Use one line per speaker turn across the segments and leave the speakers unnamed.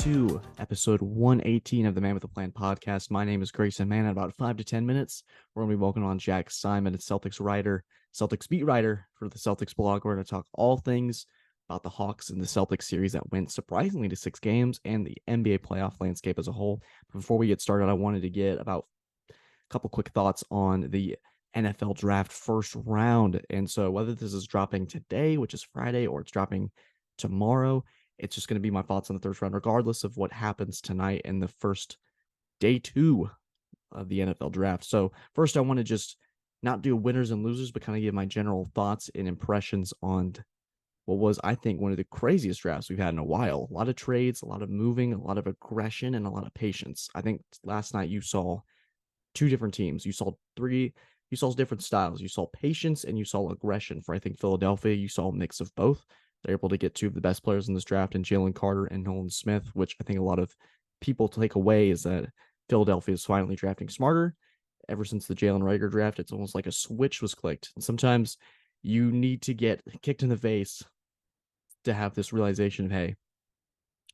to episode 118 of the Man with a Plan podcast. My name is Grayson Mann. In about 5 to 10 minutes, we're going to be welcoming on Jack Simone, a Celtics beat writer for the Celtics blog. We're going to talk all things about the Hawks and the Celtics series that went surprisingly to 6 games and the NBA playoff landscape as a whole. Before we get started, I wanted to get about a couple quick thoughts on the NFL draft first round. And so whether this is dropping today, which is Friday, or it's dropping tomorrow, it's just going to be my thoughts on the third round, regardless of what happens tonight in the first day 2 of the NFL draft. So first, I want to just not do winners and losers, but kind of give my general thoughts and impressions on what was, I think, one of the craziest drafts we've had in a while. A lot of trades, a lot of moving, a lot of aggression, and a lot of patience. I think last night you saw 2 different teams. You saw different styles. You saw patience and you saw aggression. For, I think, Philadelphia, you saw a mix of both. They're able to get 2 of the best players in this draft in Jalen Carter and Nolan Smith, which I think a lot of people take away is that Philadelphia is finally drafting smarter. Ever since the Jalen Reagor draft, it's almost like a switch was clicked. And sometimes you need to get kicked in the face to have this realization of, hey,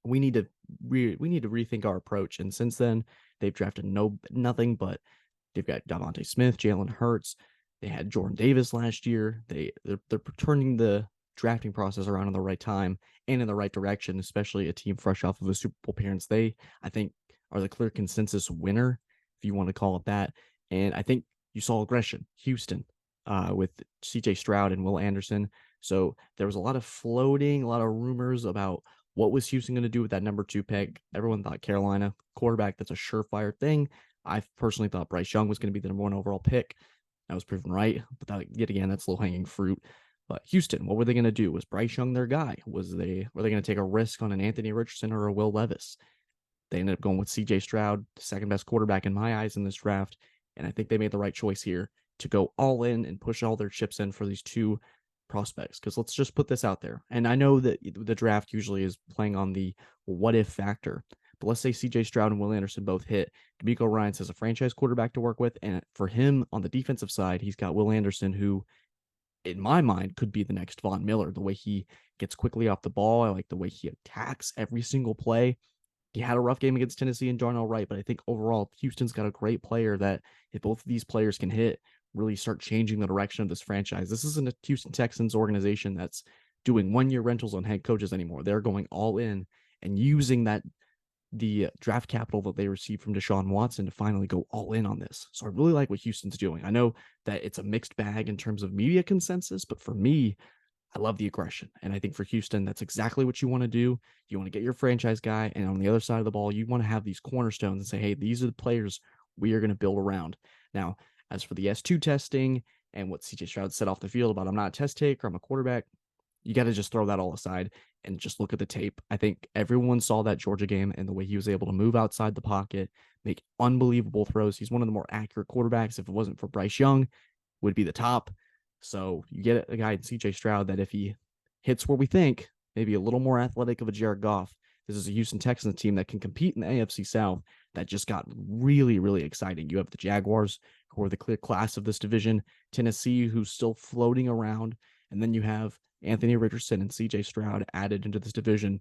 we need to rethink our approach. And since then, they've drafted nothing but they've got Davante Smith, Jalen Hurts. They had Jordan Davis last year. They're turning the drafting process around in the right time and in the right direction, especially a team fresh off of a Super Bowl appearance. They, I think, are the clear consensus winner, if you want to call it that. And I think you saw aggression. Houston, with CJ Stroud and Will Anderson. So there was a lot of floating, a lot of rumors about what was Houston going to do with that number 2 pick. Everyone thought Carolina quarterback, that's a surefire thing. I personally thought Bryce Young was going to be the number 1 overall pick. I was proven right, but yet again, that's low-hanging fruit. But Houston, what were they going to do? Was Bryce Young their guy? Were they going to take a risk on an Anthony Richardson or a Will Levis? They ended up going with CJ Stroud, the second best quarterback in my eyes in this draft. And I think they made the right choice here to go all in and push all their chips in for these 2 prospects. Because let's just put this out there. And I know that the draft usually is playing on the what if factor. But let's say CJ Stroud and Will Anderson both hit. D'Amico Ryans has a franchise quarterback to work with. And for him on the defensive side, he's got Will Anderson, who in my mind could be the next Von Miller. The way he gets quickly off the ball, I like the way he attacks every single play. He had a rough game against Tennessee and Darnell Wright, but I think overall Houston's got a great player that if both of these players can hit, really start changing the direction of this franchise. This isn't a Houston Texans organization that's doing 1-year rentals on head coaches anymore. They're going all in and using the draft capital that they received from Deshaun Watson to finally go all in on this. So I really like what Houston's doing. I know that it's a mixed bag in terms of media consensus, but for me, I love the aggression. And I think for Houston, that's exactly what you want to do. You want to get your franchise guy. And on the other side of the ball, you want to have these cornerstones and say, hey, these are the players we are going to build around. Now, as for the S2 testing and what CJ Stroud said off the field about I'm not a test taker, I'm a quarterback, you got to just throw that all aside and just look at the tape. I think everyone saw that Georgia game and the way he was able to move outside the pocket, make unbelievable throws. He's one of the more accurate quarterbacks. If it wasn't for Bryce Young, would be the top. So you get a guy in CJ Stroud that if he hits where we think, maybe a little more athletic of a Jared Goff, this is a Houston Texans team that can compete in the AFC South that just got really, really exciting. You have the Jaguars, who are the clear class of this division, Tennessee, who's still floating around, and then you have Anthony Richardson and CJ Stroud added into this division.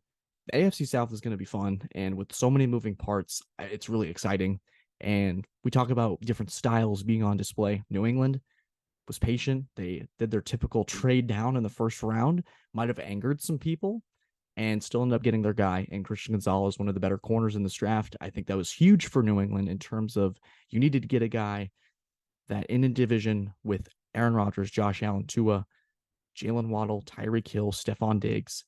The AFC South is going to be fun, and with so many moving parts, it's really exciting. And we talk about different styles being on display. New England was patient. They did their typical trade down in the first round, might have angered some people, and still ended up getting their guy. And Christian Gonzalez, one of the better corners in this draft. I think that was huge for New England in terms of you needed to get a guy that in a division with Aaron Rodgers, Josh Allen, Tua, Jalen Waddle, Tyreek Hill, Stephon Diggs,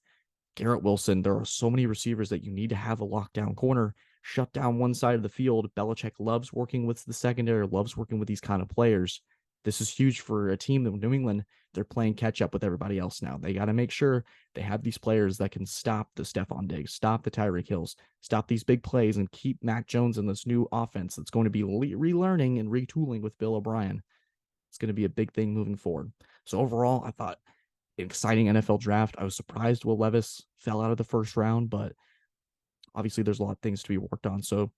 Garrett Wilson. There are so many receivers that you need to have a lockdown corner, shut down one side of the field. Belichick loves working with the secondary, loves working with these kind of players. This is huge for a team that New England, they're playing catch up with everybody else now. They got to make sure they have these players that can stop the Stephon Diggs, stop the Tyreek Hills, stop these big plays, and keep Mac Jones in this new offense that's going to be relearning and retooling with Bill O'Brien. It's going to be a big thing moving forward. So overall, I thought exciting NFL draft. I was surprised Will Levis fell out of the first round, but obviously there's a lot of things to be worked on. So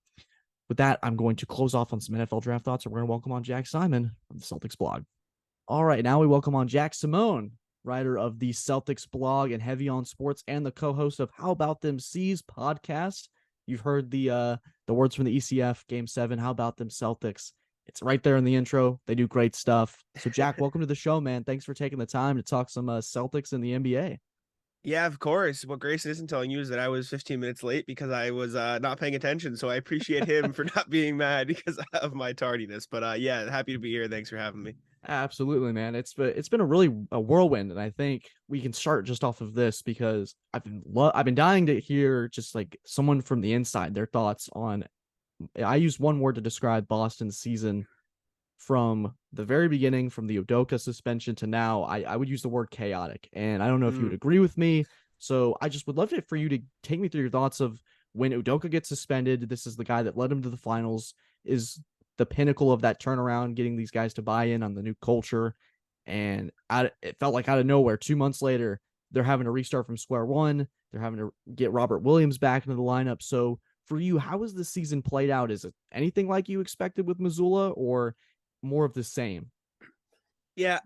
with that, I'm going to close off on some NFL draft thoughts, and we're going to welcome on Jack Simone from the Celtics blog. All right, now we welcome on Jack Simone, writer of the Celtics blog and Heavy on Sports, and the co-host of How About Them C's podcast. you've heard the words from the ECF Game 7. How about them Celtics? It's right there in the intro. They do great stuff. So, Jack, welcome to the show, man. Thanks for taking the time to talk some Celtics in the NBA.
Yeah, of course. What Grayson isn't telling you is that I was 15 minutes late because I was not paying attention. So I appreciate him for not being mad because of my tardiness. But yeah, happy to be here. Thanks for having me.
Absolutely, man. It's been a really a whirlwind, and I think we can start just off of this because I've been dying to hear just like someone from the inside their thoughts on. I use one word to describe Boston's season from the very beginning, from the Udoka suspension to now. I would use the word chaotic, and I don't know if you would
Mm.
agree with me. So I just would love it for you to take me through your thoughts of when Udoka gets suspended. This is the guy that led him to the finals. Is the pinnacle of that turnaround, getting these guys to buy in on the new culture. And it felt like out of nowhere, 2 months later, they're having to restart from square one. They're having to get Robert Williams back into the lineup. So for you, how has the season played out? Is it anything like you expected with Missoula or more of the same?
Yeah,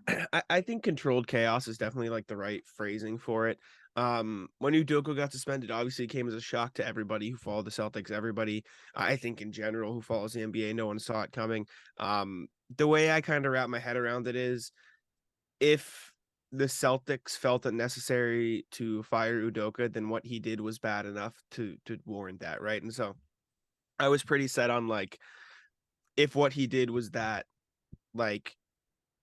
I think controlled chaos is definitely like the right phrasing for it. When Udoka got suspended, obviously it came as a shock to everybody who followed the Celtics, everybody, I think in general who follows the NBA, no one saw it coming. The way I kind of wrap my head around it is if the Celtics felt it necessary to fire Udoka, then what he did was bad enough to warrant that, right? And so I was pretty set on like if what he did was that like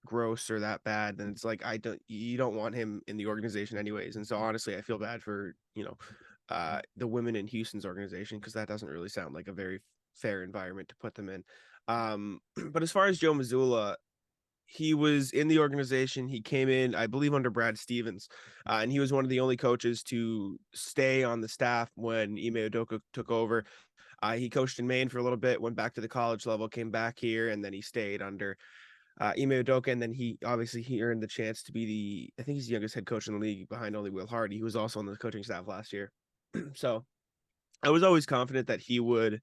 gross or that bad, then it's like you don't want him in the organization anyways. And so honestly, I feel bad for, the women in Houston's organization because that doesn't really sound like a very fair environment to put them in. But as far as Joe Mazzulla, he was in the organization. He came in, I believe, under Brad Stevens, and he was one of the only coaches to stay on the staff when Ime Udoka took over. He coached in Maine for a little bit, went back to the college level, came back here, and then he stayed under Ime Udoka. And then he earned the chance to be I think he's the youngest head coach in the league behind only Will Hardy, who was also on the coaching staff last year. So I was always confident that he would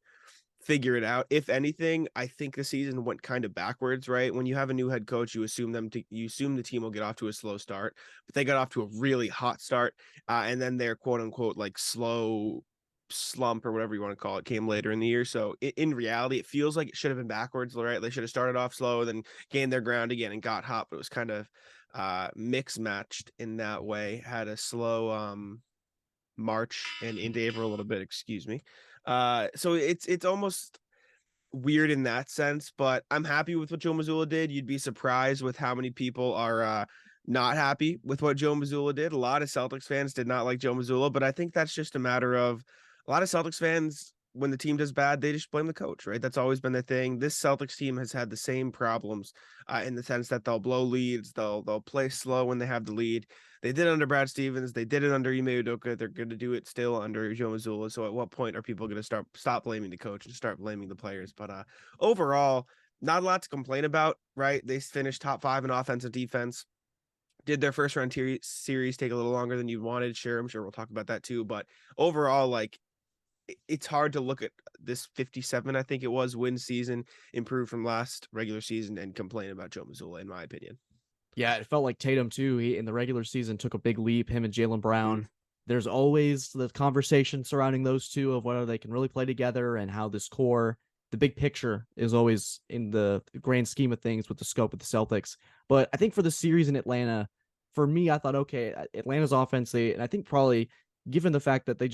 figure it out. If anything, I think the season went kind of backwards, right? When you have a new head coach, you assume the team will get off to a slow start, but they got off to a really hot start, and then their quote unquote like slow slump or whatever you want to call it came later in the year. So in reality, it feels like it should have been backwards, right? They should have started off slow, then gained their ground again and got hot, but it was kind of mix matched in that way. Had a slow March and into April a little bit, excuse me. So it's almost weird in that sense, but I'm happy with what Joe Mazzulla did. You'd be surprised with how many people are not happy with what Joe Mazzulla did. A lot of Celtics fans did not like Joe Mazzulla, but I think that's just a matter of a lot of Celtics fans, when the team does bad, they just blame the coach, right? That's always been the thing. This Celtics team has had the same problems in the sense that they'll blow leads, they'll play slow when they have the lead. They did it under Brad Stevens. They did it under Ime Udoka. They're going to do it still under Joe Mazzulla. So at what point are people going to stop blaming the coach and start blaming the players? But overall, not a lot to complain about, right? They finished top 5 in offensive defense. Did their first round series take a little longer than you wanted? Sure, I'm sure we'll talk about that too. But overall, like it's hard to look at this 57, I think it was, win season improved from last regular season and complain about Joe Mazzulla, in my opinion.
Yeah, it felt like Tatum too. He in the regular season took a big leap. Him and Jalen
Mm.
Brown. There's always the conversation surrounding those two of whether they can really play together and how this core, the big picture, is always in the grand scheme of things with the scope of the Celtics. But I think for the series in Atlanta, for me, I thought okay, Atlanta's offense, and I think probably given the fact that they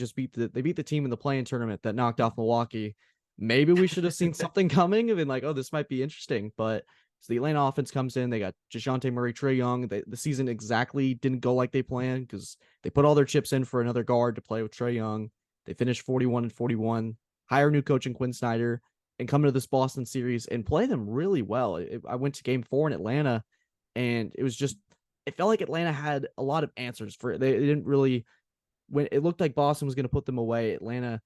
beat the team in the play-in tournament that knocked off Milwaukee, maybe we should have seen something coming and been like, oh, this might be interesting, but so the Atlanta offense comes in. They got DeJounte Murray, Trae Young. The season exactly didn't go like they planned because they put all their chips in for another guard to play with Trae Young. They finished 41-41, hire new coach in Quinn Snyder, and come into this Boston series and play them really well. I went to game 4 in Atlanta, and it felt like Atlanta had a lot of answers for it. They didn't really, when it looked like Boston was going to put them away, Atlanta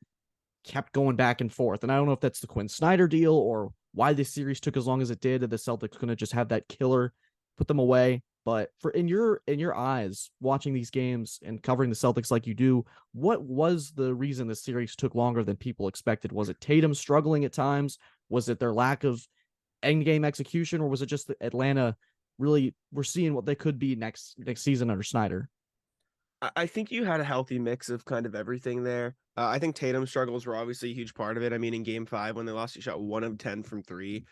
kept going back and forth. And I don't know if that's the Quinn Snyder deal or why this series took as long as it did. And the Celtics going to just have that killer put them away. But for in your eyes, watching these games and covering the Celtics like you do, what was the reason the series took longer than people expected? Was it Tatum struggling at times? Was it their lack of end game execution, or was it just that Atlanta really we're seeing what they could be next season under Snyder?
I think you had a healthy mix of kind of everything there. I think Tatum's struggles were obviously a huge part of it. I mean, in game 5 when they lost, he shot 1 of 10 from 3.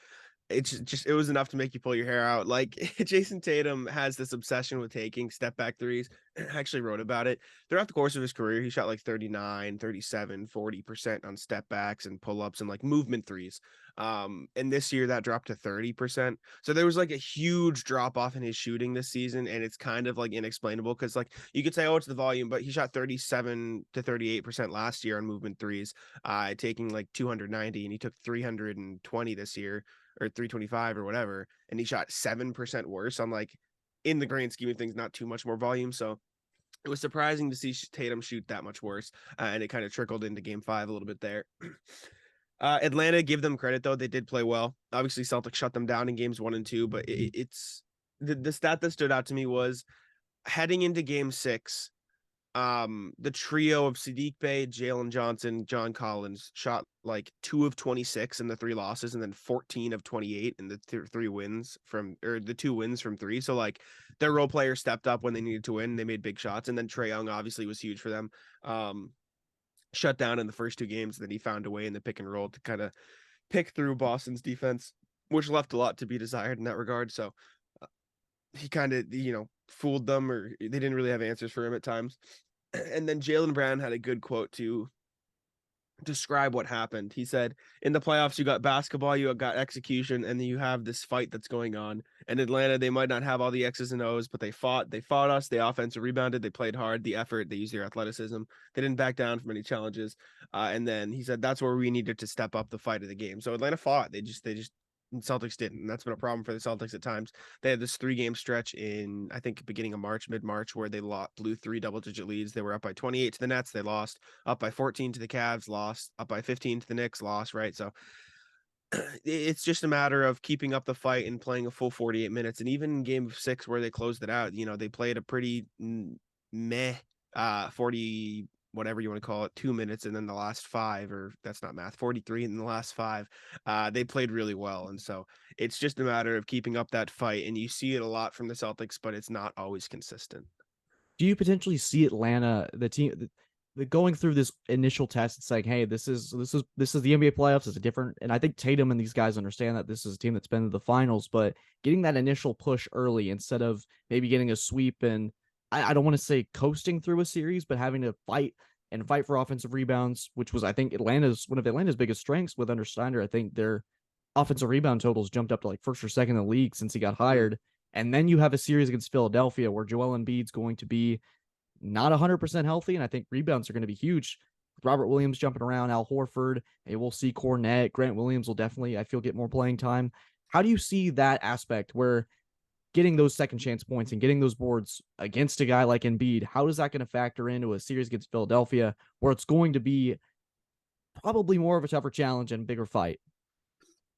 It's just it was enough to make you pull your hair out. Like Jason Tatum has this obsession with taking step back threes. I actually wrote about it. Throughout the course of his career, he shot like 39, 37, 40% on step backs and pull-ups and like movement threes. And this year that dropped to 30%. So there was like a huge drop off in his shooting this season, and it's kind of like inexplainable because like you could say, oh, it's the volume, but he shot 37 to 38% last year on movement threes, taking like 290, and he took 320 this year or 325 or whatever, and he shot 7% worse on like in the grand scheme of things, not too much more volume. So it was surprising to see Tatum shoot that much worse, and it kind of trickled into game 5 a little bit there. Atlanta, give them credit though, they did play well. Obviously, Celtics shut them down in games 1 and 2, but it's the stat that stood out to me was heading into game 6. The trio of Sadiq Bey, Jalen Johnson, John Collins shot like 2 of 26 in the 3 losses, and then 14 of 28 in the 3 wins from, or the 2 wins from 3. So like their role players stepped up when they needed to win. They made big shots, and then Trae Young obviously was huge for them. Shut down in the first 2 games, and then he found a way in the pick and roll to kind of pick through Boston's defense, which left a lot to be desired in that regard. So he kind of, fooled them, or they didn't really have answers for him at times. And then Jaylen Brown had a good quote to describe what happened. He said, in the playoffs, you got basketball, you got execution, and then you have this fight that's going on. In Atlanta, they might not have all the X's and O's, but they fought us. They offensive rebounded. They played hard, the effort. They used their athleticism. They didn't back down from any challenges. And then he said, that's where we needed to step up the fight of the game. So Atlanta fought. They just and Celtics didn't. And that's been a problem for the Celtics at times. They had this 3-game stretch in, I think, beginning of March, mid-March, where they blew 3 double-digit leads. They were up by 28 to the Nets. They lost. Up by 14 to the Cavs. Lost. Up by 15 to the Knicks. Lost, right? So it's just a matter of keeping up the fight and playing a full 48 minutes. And even in game 6 where they closed it out, they played a pretty meh 40 whatever you want to call it, 2 minutes, and then the last 5, or that's not math, 43 in the last 5, they played really well. And so it's just a matter of keeping up that fight, and you see it a lot from the Celtics, but it's not always consistent.
Do you potentially see Atlanta, the team, going through this initial test? It's like, hey, this is the NBA playoffs. It's a different, and I think Tatum and these guys understand that this is a team that's been to the finals, but getting that initial push early instead of maybe getting a sweep and I don't want to say coasting through a series, but having to fight for offensive rebounds, which was, I think, one of Atlanta's biggest strengths with under Steiner. I think their offensive rebound totals jumped up to like first or second in the league since he got hired. And then you have a series against Philadelphia where Joel Embiid's going to be not 100% healthy, and I think rebounds are going to be huge. Robert Williams jumping around, Al Horford, we'll see Cornette, Grant Williams will definitely, I feel, get more playing time. How do you see that aspect where getting those second chance points and getting those boards against a guy like Embiid, how is that going to factor into a series against Philadelphia where it's going to be probably more of a tougher challenge and bigger fight?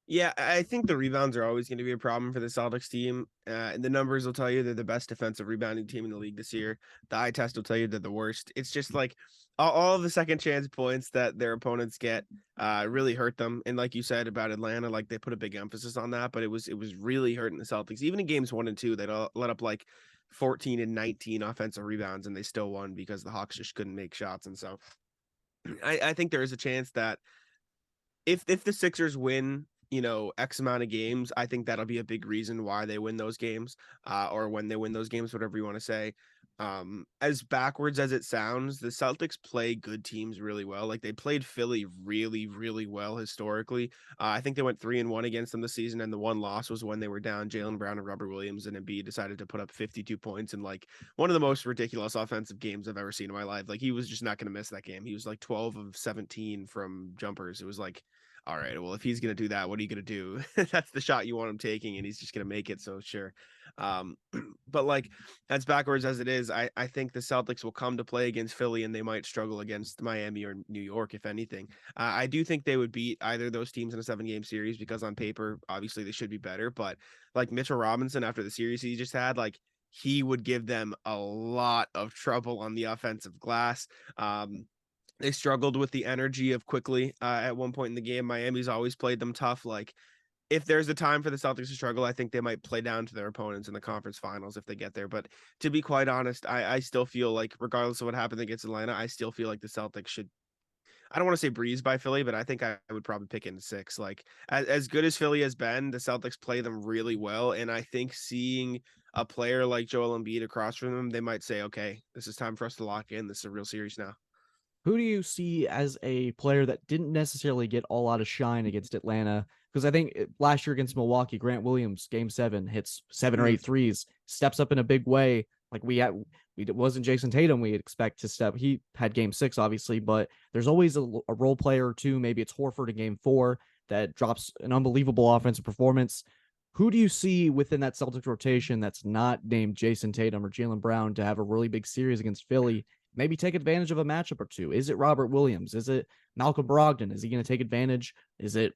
Yeah, I think the rebounds are always going to be a problem for the Celtics team. And the numbers will tell you they're the best defensive rebounding team in the league this year. The eye test will tell you they're the worst. It's just like all of the second chance points that their opponents get really hurt them. And like you said about Atlanta, like they put a big emphasis on that, but it was really hurting the Celtics. Even in games 1 and 2, they let up like 14 and 19 offensive rebounds, and they still won because the Hawks just couldn't make shots. And so I think there is a chance that if the Sixers win, X amount of games, I think that'll be a big reason why they win those games, or when they win those games, whatever you want to say. As backwards as it sounds, the Celtics play good teams really well. Like they played Philly really, really well historically. I think they went 3-1 against them this season, and the one loss was when they were down Jaylen Brown and Robert Williams, and Embiid decided to put up 52 points in like one of the most ridiculous offensive games I've ever seen in my life. Like he was just not going to miss that game. He was like 12 of 17 from jumpers. It was like, all right, well, if he's going to do that, what are you going to do? That's the shot you want him taking, and he's just going to make it. So sure. But like as backwards as it is, I think the Celtics will come to play against Philly, and they might struggle against Miami or New York, if anything. I do think they would beat either of those teams in a 7-game series because on paper, obviously they should be better. But like Mitchell Robinson, after the series he just had, like he would give them a lot of trouble on the offensive glass. They struggled with the energy of quickly at one point in the game. Miami's always played them tough. Like if there's a time for the Celtics to struggle, I think they might play down to their opponents in the conference finals if they get there. But to be quite honest, I still feel like regardless of what happens against Atlanta, I still feel like the Celtics should I don't want to say breeze by Philly, but I think I would probably pick in 6. Like as good as Philly has been, the Celtics play them really well, and I think seeing a player like Joel Embiid across from them, they might say, "Okay, this is time for us to lock in. This is a real series now."
Who do you see as a player that didn't necessarily get all out of shine against Atlanta? Because I think last year against Milwaukee, Grant Williams, game 7, hits 7 or 8 threes, steps up in a big way. Like it wasn't Jason Tatum we'd expect to step. He had game 6, obviously, but there's always a role player or two. Maybe it's Horford in game 4 that drops an unbelievable offensive performance. Who do you see within that Celtics rotation that's not named Jason Tatum or Jaylen Brown to have a really big series against Philly? Maybe take advantage of a matchup or two. Is it Robert Williams? Is it Malcolm Brogdon? Is he going to take advantage? Is it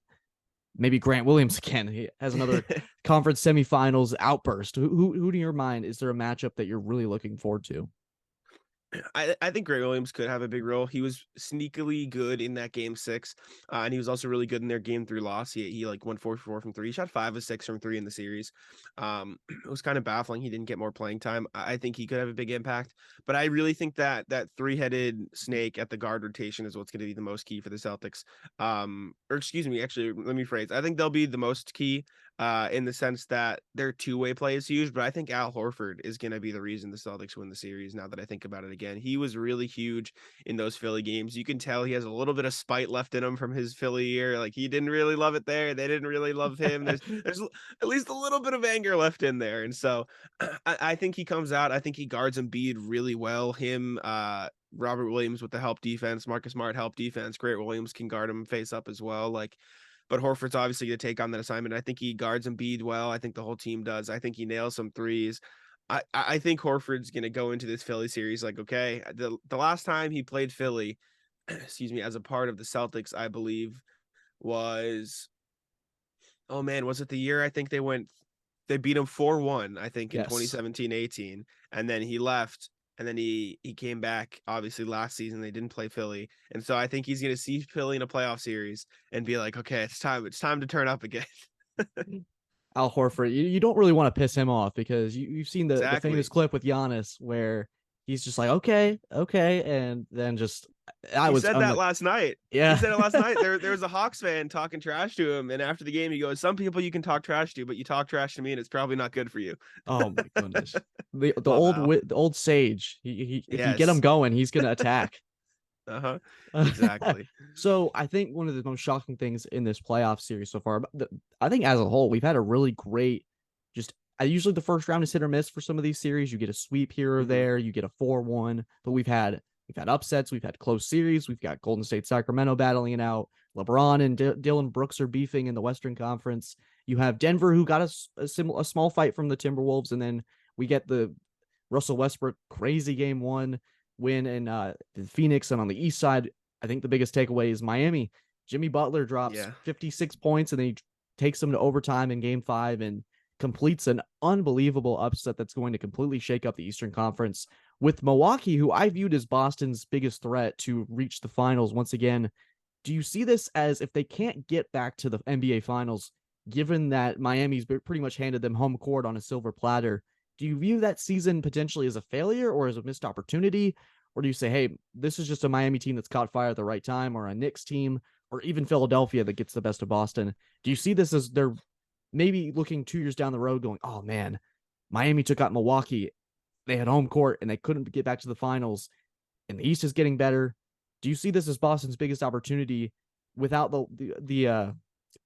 maybe Grant Williams again? He has another conference semifinals outburst. Who in your mind is there a matchup that you're really looking forward to?
I think Grant Williams could have a big role. He was sneakily good in that game 6, and he was also really good in their game 3 loss. He like went 4 for 4 from 3. He shot 5 of 6 from 3 in the series. It was kind of baffling he didn't get more playing time. I think he could have a big impact, but I really think that that three-headed snake at the guard rotation is what's going to be the most key for the Celtics. Or excuse me, actually, let me phrase. I think they'll be the most key in the sense that their two-way play is huge, but I think Al Horford is going to be the reason the Celtics win the series. Now that I think about it again, he was really huge in those Philly games. You can tell he has a little bit of spite left in him from his Philly year. Like he didn't really love it there. They didn't really love him. There's at least a little bit of anger left in there, and so I think he comes out. I think he guards Embiid really well. Him, Robert Williams with the help defense, Marcus Smart help defense. Grant Williams can guard him face up as well. Like but Horford's obviously going to take on that assignment. I think he guards Embiid well. I think the whole team does. I think he nails some threes. I think Horford's going to go into this Philly series like, okay, the last time he played Philly, excuse me, as a part of the Celtics, I believe was, oh man, was it the year I think they beat him 4-1, I think in
Yes.
2017-18, and then he left and then he came back obviously last season they didn't play Philly. And so I think he's going to see Philly in a playoff series and be like, "Okay, it's time to turn up again."
Al Horford, you don't really want to piss him off because you've seen the famous
Exactly.
clip with Giannis where he's just like, okay, okay. And then just, I
He
was,
said
I'm
that
like,
last night. He
yeah.
said it last night. There was a Hawks fan talking trash to him, and after the game, he goes, "Some people you can talk trash to, but you talk trash to me, and it's probably not good for you."
Oh my goodness. The
Love
old
Al.
the old sage. He if you get him
Yes.
going, he's gonna attack.
Uh-huh. Exactly.
So I think one of the most shocking things in this playoff series so far, I think as a whole, we've had a really great. Just usually the first round is hit or miss for some of these series. You get a sweep here or
Mhm.
there, you get a 4-1, but we've had upsets, we've had close series, we've got Golden State, Sacramento battling it out. LeBron and Dylan Brooks are beefing in the Western Conference. You have Denver who got a small fight from the Timberwolves, and then we get the Russell Westbrook crazy game 1 win in Phoenix. And on the East side, I think the biggest takeaway is Miami. Jimmy Butler drops
Yeah.
56 points and then he takes them to overtime in game 5 and completes an unbelievable upset that's going to completely shake up the Eastern Conference with Milwaukee, who I viewed as Boston's biggest threat to reach the finals once again. Do you see this as if they can't get back to the NBA finals, given that Miami's pretty much handed them home court on a silver platter? Do you view that season potentially as a failure or as a missed opportunity? Or do you say, hey, this is just a Miami team that's caught fire at the right time, or a Knicks team, or even Philadelphia that gets the best of Boston? Do you see this as they're maybe looking 2 years down the road going, oh man, Miami took out Milwaukee. They had home court and they couldn't get back to the finals, and the East is getting better. Do you see this as Boston's biggest opportunity without the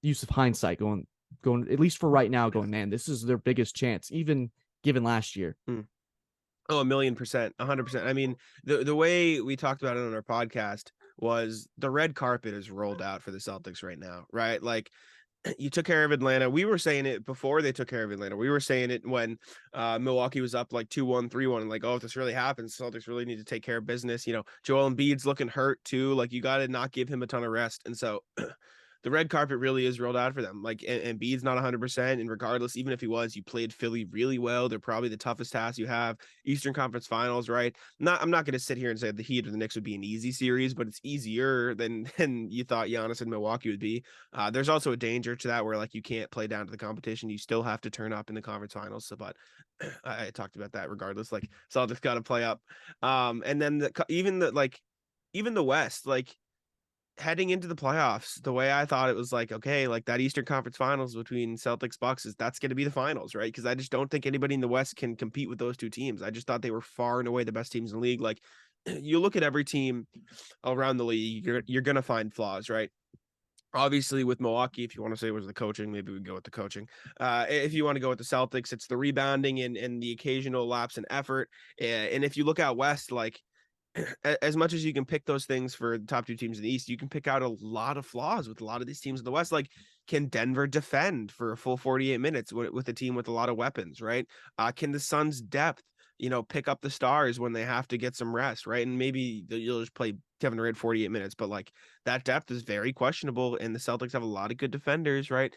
use of hindsight going at least for right now going, man, this is their biggest chance, even given last year?
Mm. Oh, 1,000,000%, 100%. I mean, the way we talked about it on our podcast was the red carpet is rolled out for the Celtics right now, right? Like you took care of Atlanta. We were saying it before they took care of Atlanta. We were saying it when Milwaukee was up like 2-1, 3-1, and like, oh, if this really happens, Celtics really need to take care of business. You know, Joel Embiid's looking hurt too. Like you got to not give him a ton of rest. And so the red carpet really is rolled out for them. Like, and Embiid's not 100%. And regardless, even if he was, you played Philly really well. They're probably the toughest task you have. Eastern Conference Finals, right? I'm not going to sit here and say the Heat or the Knicks would be an easy series, but it's easier than you thought Giannis and Milwaukee would be. There's also a danger to that where like you can't play down to the competition. You still have to turn up in the conference finals. So, but I talked about that regardless. Like Celtics got to play up. And then even the West, like heading into the playoffs, the way I thought it was like, okay, like that Eastern Conference Finals between Celtics Bucks that's going to be the finals, right? Because I just don't think anybody in the West can compete with those two teams. I just thought they were far and away the best teams in the league. Like you look at every team around the league, you're going to find flaws, right? Obviously, with Milwaukee, if you want to say it was the coaching, maybe we go with the coaching. If you want to go with the Celtics, it's the rebounding and the occasional lapse in effort. And if you look out west, like as much as you can pick those things for the top two teams in the East, you can pick out a lot of flaws with a lot of these teams in the West. Like, can Denver defend for a full 48 minutes with a team with a lot of weapons, right? Can the Suns' depth, pick up the stars when they have to get some rest, right? And maybe you'll just play Kevin Durant 48 minutes, but like that depth is very questionable. And the Celtics have a lot of good defenders, right?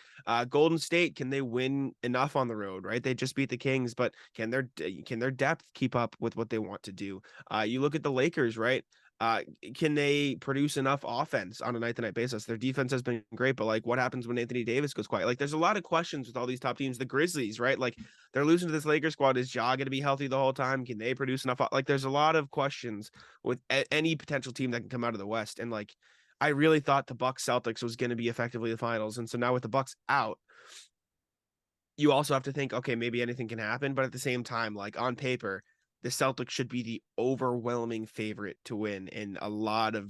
Golden State, can they win enough on the road, right? They just beat the Kings, but can their depth keep up with what they want to do? You look at the Lakers, right? Can they produce enough offense on a night-to-night basis? Their defense has been great, but like, what happens when Anthony Davis goes quiet? Like, there's a lot of questions with all these top teams. The Grizzlies, right? Like, they're losing to this Lakers squad. Is Ja going to be healthy the whole time? Can they produce enough? Like, there's a lot of questions with any potential team that can come out of the West. And like, I really thought the Bucks Celtics was going to be effectively the finals, and so now with the Bucks out, you also have to think, okay, maybe anything can happen, but at the same time, like on paper, the Celtics should be the overwhelming favorite to win, and a lot of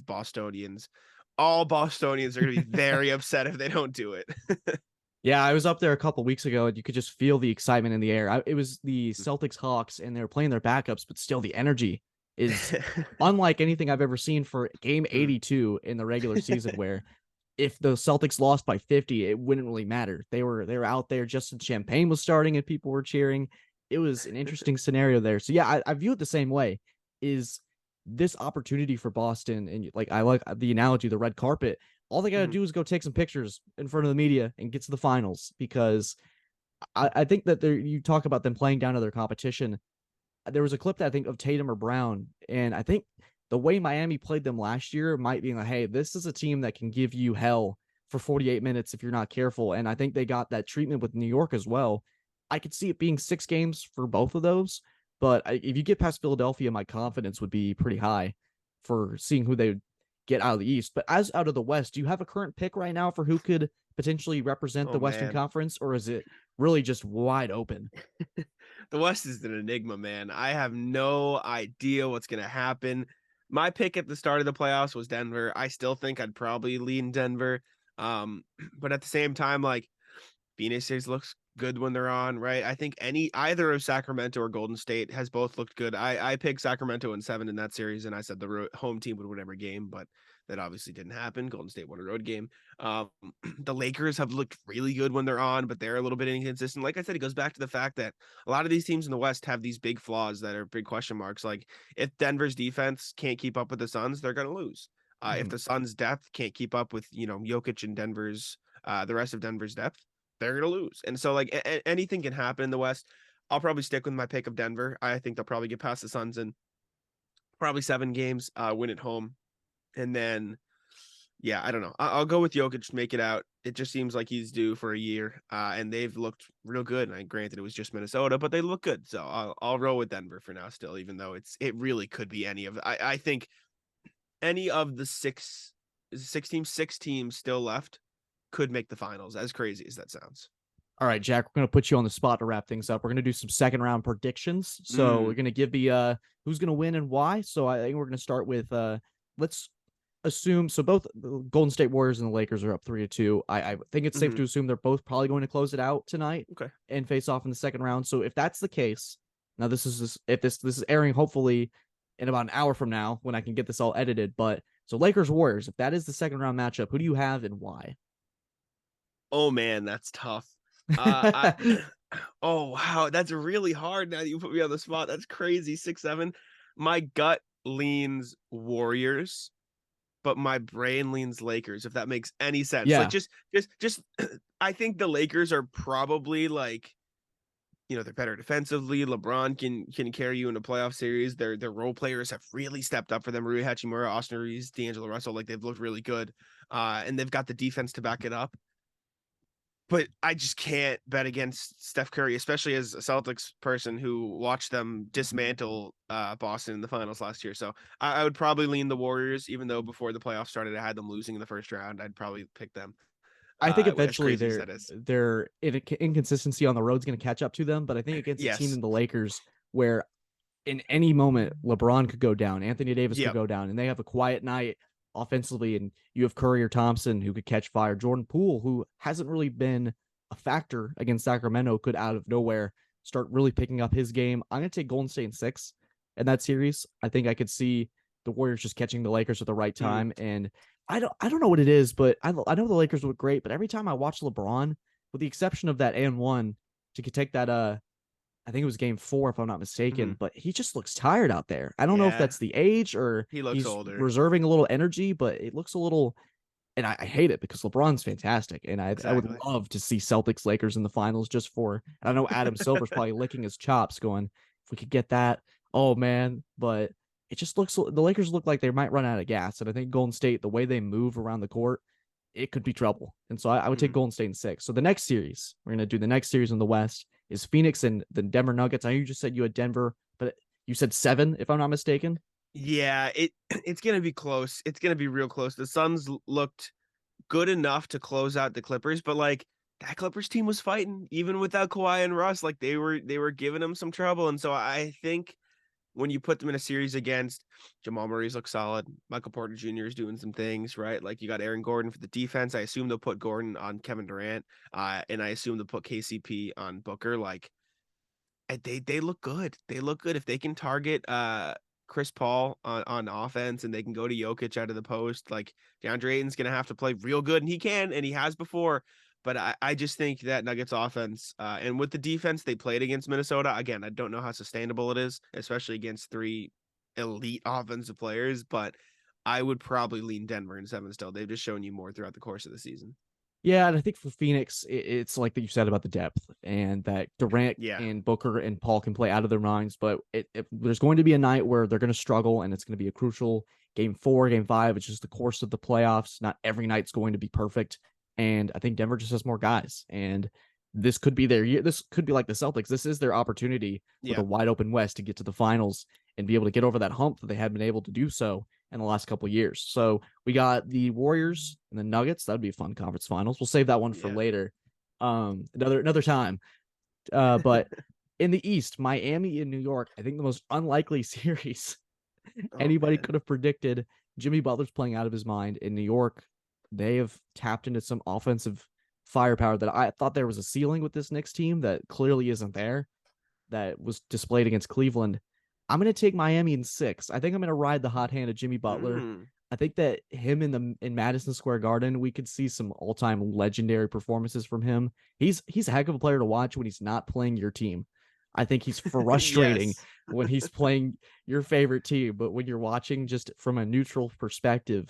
all Bostonians are going to be very upset if they don't do it.
Yeah, I was up there a couple weeks ago, and you could just feel the excitement in the air. It was the
Mm.
Celtics Hawks, and they were playing their backups, but still, the energy is unlike anything I've ever seen for Game
Mm.
82 in the regular season, where if the Celtics lost by 50, it wouldn't really matter. They were out there just as champagne was starting and people were cheering. It was an interesting scenario there. So yeah, I view it the same way. Is this opportunity for Boston, and like I like the analogy, the red carpet. All they got to
Mhm.
do is go take some pictures in front of the media and get to the finals, because I think that you talk about them playing down to their competition. There was a clip that I think of Tatum or Brown, and I think the way Miami played them last year might be like, hey, this is a team that can give you hell for 48 minutes if you're not careful. And I think they got that treatment with New York as well. I could see it being 6 games for both of those, but if you get past Philadelphia, my confidence would be pretty high for seeing who they would get out of the East. But as out of the West, do you have a current pick right now for who could potentially represent
Oh
the Western
man,
Conference, or is it really just wide open?
the West is an enigma, man. I have no idea what's going to happen. My pick at the start of the playoffs was Denver. I still think I'd probably lean Denver. But at the same time, like Phoenix looks good when they're on, right? I think either of Sacramento or Golden State has both looked good. I picked Sacramento in 7 in that series, and I said the home team would win every game, but that obviously didn't happen. Golden State won a road game. Um, the Lakers have looked really good when they're on, but they're a little bit inconsistent. Like I said, it goes back to the fact that a lot of these teams in the West have these big flaws that are big question marks. Like if Denver's defense can't keep up with the Suns, they're going to lose. If
Mhm.
the Suns' depth can't keep up with Jokic and the rest of Denver's depth, they're gonna lose. And so like anything can happen in the West. I'll probably stick with my pick of Denver. I think they'll probably get past the Suns in probably 7 games, win at home, and then yeah, I don't know. I'll go with Jokic to make it out. It just seems like he's due for a year, and they've looked real good. And granted, it was just Minnesota, but they look good. So I'll roll with Denver for now, still, even though it really could be any of. I think any of the six teams still left could make the finals. As crazy as that sounds.
All right, Jack, we're going to put you on the spot to wrap things up. We're going to do some second round predictions. So we're
Mm,
going to give the who's going to win and why. So I think we're going to start with let's assume, so both the Golden State Warriors and the Lakers are up 3-2. I think it's safe
hmm
to assume they're both probably going to close it out tonight
Okay.
and face off in the second round. So if that's the case, now if this is airing hopefully in about an hour from now when I can get this all edited, but so Lakers Warriors, if that is the second round matchup, who do you have and why?
Oh man, that's tough. I oh wow, that's really hard now that you put me on the spot. That's crazy. 6-7. My gut leans Warriors, but my brain leans Lakers, if that makes any sense. Like
Yeah.
just I think the Lakers are probably like, they're better defensively. LeBron can carry you in a playoff series. Their role players have really stepped up for them. Rui Hachimura, Austin Reeves, D'Angelo Russell, like they've looked really good. And they've got the defense to back it up. but I just can't bet against Steph Curry, especially as a Celtics person who watched them dismantle Boston in the finals last year. So I would probably lean the Warriors, even though before the playoffs started, I had them losing in the first round. I'd probably pick them.
I think
As
eventually
crazy as that is.
their inconsistency on the road is going to catch up to them. But I think against a team
Yes.
in the Lakers where in any moment LeBron could go down, Anthony Davis could
Yep.
go down, and they have a quiet night offensively, and you have Curry or Thompson who could catch fire. Jordan Poole, who hasn't really been a factor against Sacramento, could out of nowhere start really picking up his game. I'm going to take Golden State in 6 in that series. I think I could see the Warriors just catching the Lakers at the right
Mm.
time, and I don't know what it is, but I know the Lakers look great, but every time I watch LeBron, with the exception of that and one to take that I think it was game 4 if I'm not mistaken,
Mm-hmm.
but he just looks tired out there. I don't know if
Yeah.
that's the age or
He looks
he's
older.
reserving a little energy, but it looks a little, and I hate it because LeBron's fantastic, and I would
Exactly.
love to see Celtics Lakers in the finals just for. And I know Adam Silver's probably licking his chops, going, if we could get that, oh man. But it just looks the Lakers look like they might run out of gas, and I think Golden State, the way they move around the court, it could be trouble. And so I would take
Mm-hmm.
Golden State in 6. So the next series, we're gonna do the next series in the West is Phoenix and the Denver Nuggets. I know you just said you had Denver, but you said 7 if I'm not mistaken.
Yeah, it's gonna be close. It's gonna be real close. The Suns looked good enough to close out the Clippers, but like that Clippers team was fighting even without Kawhi and Russ. Like they were giving them some trouble, and so I think when you put them in a series against Jamal Murray's look solid, Michael Porter Jr. is doing some things right. Like you got Aaron Gordon for the defense. I assume they'll put Gordon on Kevin Durant, and I assume they'll put KCP on Booker. Like they look good. They look good if they can target Chris Paul on offense and they can go to Jokic out of the post. Like DeAndre Ayton's gonna have to play real good, and he can, and he has before. But I just think that Nuggets offense and with the defense they played against Minnesota, again, I don't know how sustainable it is, especially against 3 elite offensive players. But I would probably lean Denver in 7 still. They've just shown you more throughout the course of the season.
Yeah, and I think for Phoenix, it's like that you said about the depth and that Durant
Yeah.
and Booker and Paul can play out of their minds. But there's going to be a night where they're going to struggle, and it's going to be a crucial game 4, game 5. It's just the course of the playoffs. Not every night's going to be perfect, and I think Denver just has more guys, and this could be their year. This could be like the Celtics. This is their opportunity with a
Yeah.
wide open West to get to the finals and be able to get over that hump that they had been able to do so in the last couple of years. So we got the Warriors and the Nuggets. That would be a fun conference finals. We'll save that one for
Yeah.
later, another time. But in the East, Miami and New York, I think the most unlikely series
Oh
anybody
man.
could have predicted. Jimmy Butler's playing out of his mind in New York. They have tapped into some offensive firepower that I thought there was a ceiling with this Knicks team that clearly isn't there. That was displayed against Cleveland. I'm going to take Miami in 6. I think I'm going to ride the hot hand of Jimmy Butler.
Mm.
I think that him in Madison Square Garden, we could see some all-time legendary performances from him. He's a heck of a player to watch when he's not playing your team. I think he's frustrating
Yes.
when he's playing your favorite team, but when you're watching just from a neutral perspective,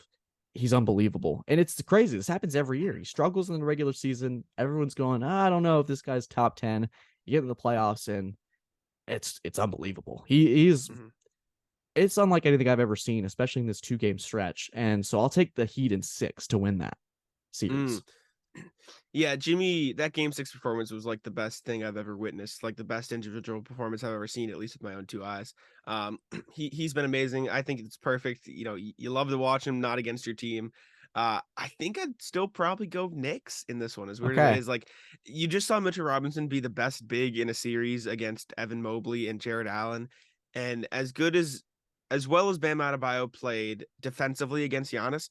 he's unbelievable. And it's crazy. This happens every year. He struggles in the regular season. Everyone's going, I don't know if this guy's top 10. You get in the playoffs and it's unbelievable. He is
Mm-hmm.
it's unlike anything I've ever seen, especially in this 2-game stretch. And so I'll take the Heat in 6 to win that series.
Mm. Yeah, Jimmy, that game 6 performance was like the best thing I've ever witnessed, like the best individual performance I've ever seen, at least with my own 2 eyes. He's been amazing. I think it's perfect. You know, you love to watch him not against your team. I think I'd still probably go Knicks in this one, as weird as it
Okay.
is. Like, you just saw Mitchell Robinson be the best big in a series against Evan Mobley and Jared Allen. And as well as Bam Adebayo played defensively against Giannis,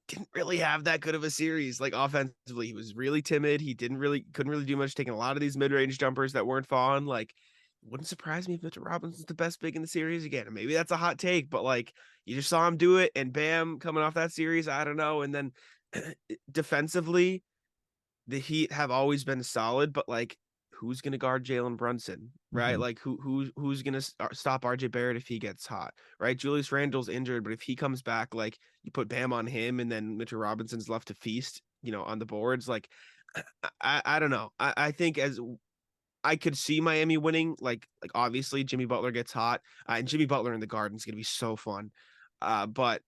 didn't really have that good of a series. Like offensively, he was really timid. He couldn't really do much, taking a lot of these mid-range jumpers that weren't falling. Like, wouldn't surprise me if Mitchell Robinson's the best big in the series again. And maybe that's a hot take, but like you just saw him do it, and Bam coming off that series, I don't know. And then defensively, the Heat have always been solid, but like who's going to guard Jalen Brunson, right?
Mm-hmm.
Like who's going to stop RJ Barrett if he gets hot, right? Julius Randle's injured, but if he comes back, like you put Bam on him, and then Mitchell Robinson's left to feast, on the boards. Like I don't know. I think as I could see Miami winning, like obviously Jimmy Butler gets hot, and Jimmy Butler in the Garden is going to be so fun. But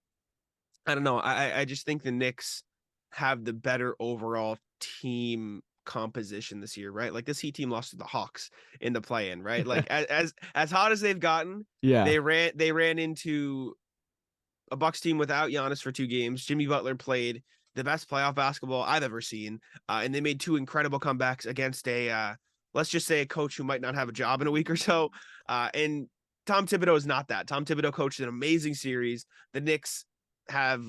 I don't know. I just think the Knicks have the better overall team composition this year, right? Like this Heat team lost to the Hawks in the play-in, right? Like as hot as they've gotten,
Yeah.
they ran into a Bucks team without Giannis for 2 games. Jimmy Butler played the best playoff basketball I've ever seen, and they made 2 incredible comebacks against a let's just say a coach who might not have a job in a week or so. And Tom Thibodeau is not that. Tom Thibodeau coached an amazing series. The Knicks have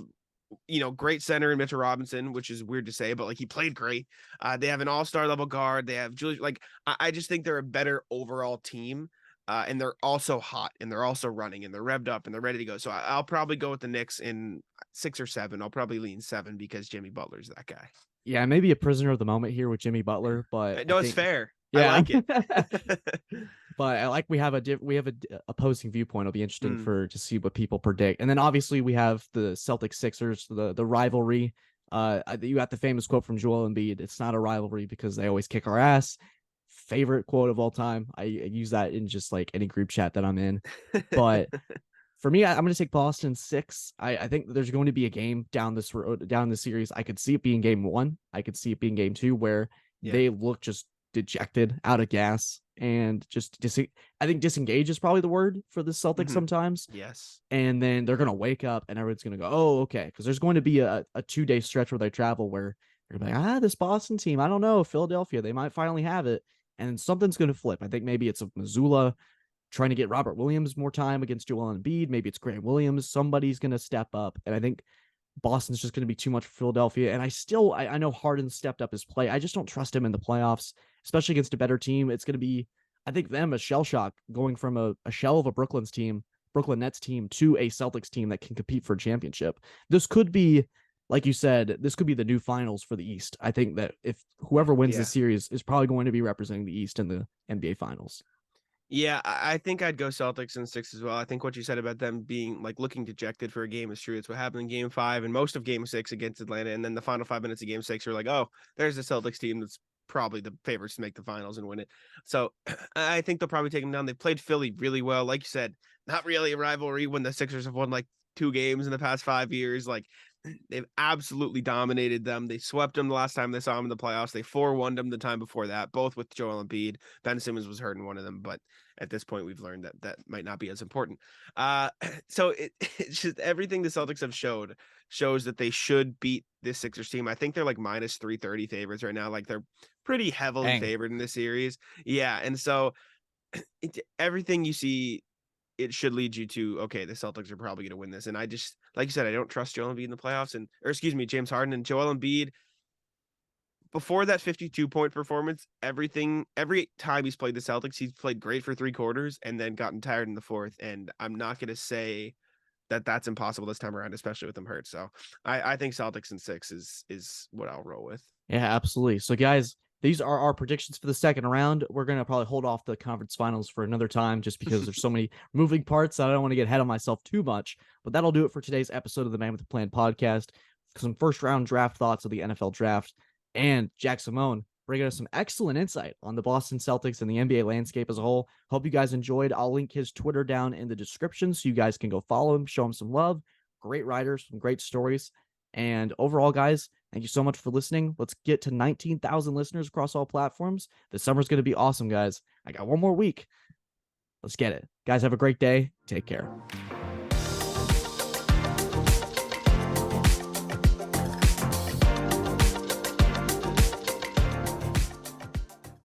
great center in Mitchell Robinson, which is weird to say, but like he played great. They have an all-star level guard. They have Julius. Like I just think they're a better overall team. And they're also hot and they're also running and they're revved up and they're ready to go. So I'll probably go with the Knicks in 6 or 7. I'll probably lean 7 because Jimmy Butler's that guy.
Yeah, maybe a prisoner of the moment here with Jimmy Butler, but
No,
I
it's
think
fair.
yeah.
I like it.
But I like we have a opposing viewpoint. It'll be interesting to see what people predict. And then obviously we have the Celtics Sixers, the rivalry. You got the famous quote from Joel Embiid. It's not a rivalry because they always kick our ass. Favorite quote of all time. I use that in just like any group chat that I'm in. But for me, I'm going to take Boston 6. I think there's going to be a game down this road, down the series. I could see it being game 1. I could see it being game 2 where they look just dejected, out of gas, and just I think disengage is probably the word for the Celtics sometimes.
Yes.
And then they're going to wake up and everyone's going to go, oh, okay. Because there's going to be a 2-day stretch where they travel where they're like, this Boston team, I don't know, Philadelphia, they might finally have it. And something's going to flip. I think maybe it's a Missoula trying to get Robert Williams more time against Joel Embiid. Maybe it's Grant Williams. Somebody's going to step up. And I think Boston's just going to be too much for Philadelphia. And I know Harden stepped up his play. I just don't trust him in the playoffs, especially against a better team. It's going to be, I think, them a shell shock going from a shell of a Brooklyn Nets team to a Celtics team that can compete for a championship. This could be, like you said, this could be the new finals for the East. I think that if whoever wins this series is probably going to be representing the East in the NBA Finals.
Yeah, I think I'd go Celtics in 6 as well. I think what you said about them being like looking dejected for a game is true. It's what happened in game 5 and most of game 6 against Atlanta. And then the final 5 minutes of game 6, you're like, oh, there's the Celtics team that's probably the favorites to make the finals and win it. So I think they'll probably take them down. They played Philly really well. Like you said, not really a rivalry when the Sixers have won like 2 games in the past 5 years. Like they've absolutely dominated them. They swept them the last time they saw them in the playoffs. They 4-1'd them the time before that, both with Joel Embiid. Ben Simmons was hurt in one of them, but at this point we've learned that might not be as important. So it's just everything the Celtics have shows that they should beat this Sixers team. I think they're like minus 330 favorites right now. Like they're pretty heavily favored in this series. Yeah. And so everything you see, it should lead you to, okay, the Celtics are probably going to win this. And I just, like you said, I don't trust Joel Embiid in the playoffs James Harden and Joel Embiid. Before that 52-point performance, every time he's played the Celtics, he's played great for 3 quarters and then gotten tired in the 4th. And I'm not going to say that that's impossible this time around, especially with them hurt. So I think Celtics in 6 is what I'll roll with.
Yeah, absolutely. So guys, these are our predictions for the second round. We're going to probably hold off the conference finals for another time just because there's so many moving parts. I don't want to get ahead of myself too much, but that'll do it for today's episode of the Man with the Plan podcast. Some first round draft thoughts of the NFL draft, and Jack Simone bringing us some excellent insight on the Boston Celtics and the NBA landscape as a whole. Hope you guys enjoyed. I'll link his Twitter down in the description so you guys can go follow him, show him some love. Great writers, some great stories. And overall, guys, thank you so much for listening. Let's get to 19,000 listeners across all platforms. The summer's going to be awesome, guys. I got one more week. Let's get it. Guys, have a great day. Take care.